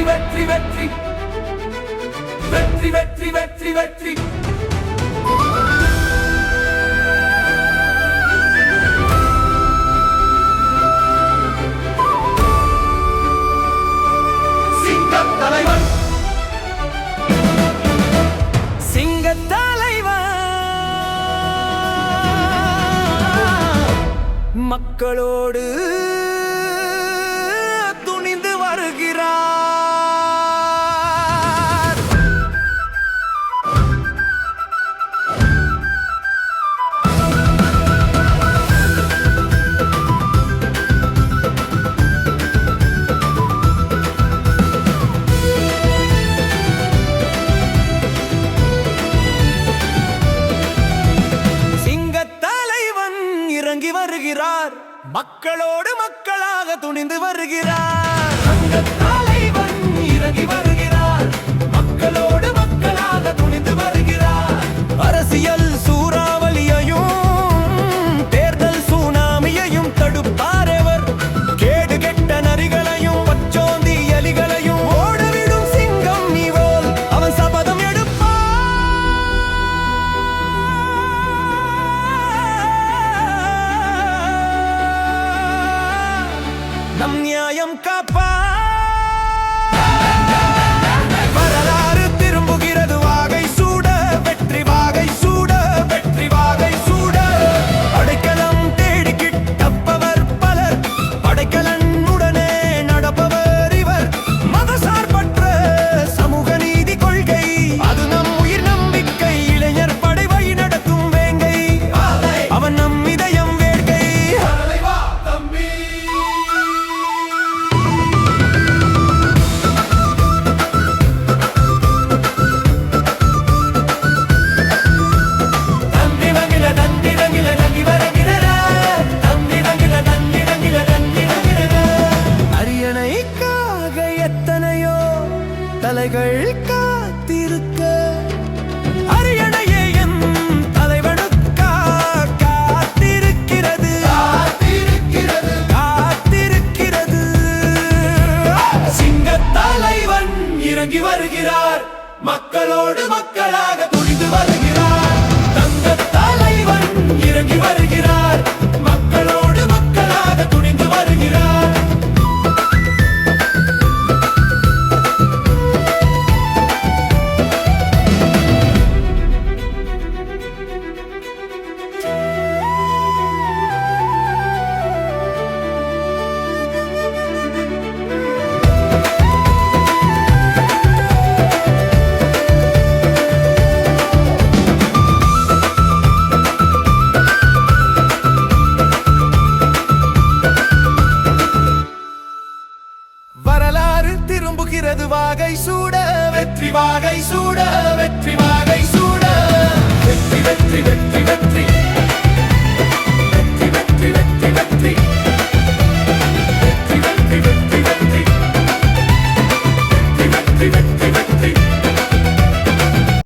வெற்றி வெற்றி வெற்றி வெற்றி வெற்றி வெற்றி சிங்கம் தலைவன் மக்களோடு துணிந்து வருகிறார். சிங்கத்தலைவன் இறங்கி வருகிறார், மக்களோடு மக்களாக துணிந்து வருகிறார். தலைவன் இறங்கி வருகிறார், மக்களோடு மக்களாக துணிந்து வருகிறார். அரசியல் சூறாவளியையும் தேர்தல் சுனாமியையும் தடுப்பார் அவர். கேடு கெட்ட நரிகளையும் பச்சோந்தி எலிகளையும் ஓடவிடும் சிங்கம் நீவோல் அவன் சபதம் எடுப்பார். நம் நியாயம் காப்பார். வரலாறு திரும்புகிறது வாகை சூட, வெற்றி வாகை சூட, வெற்றி வாகை சூட. அடைக்கலம் தேடி கிட்டப்பவர் பலர், அடைக்கலனுடனே நடப்பவர் இவர். மதசார்பற்ற சமூக நீதி கொள்கை, அது நம் உயிர் நம்பிக்கை. இளைஞர் படை வழி நடத்தும் வேங்கை, அவன் நம் இதயம் வேட்கை. அரியணைக்காக எத்தனையோ தலைகள் காத்திருக்க, அரியணையே என் தலைவனுக்காக காத்திருக்கிறது, காத்திருக்கிறது. சிங்கத் தலைவன் இறங்கி வருகிறார், மக்களோடு மக்களாக துணிந்து வருகிறார். தங்கத் தலைவன் இறங்கி வருகிறார், மக்களோடு மக்களாக துணிந்து வருகிறார். வரலாறு திரும்புகிறது வாகை சூட, வெற்றி வாகை சூட, வெற்றி வாகை சூட. வெற்றி வெற்றி வெற்றி வெற்றி வெற்றி வெற்றி வெற்றி.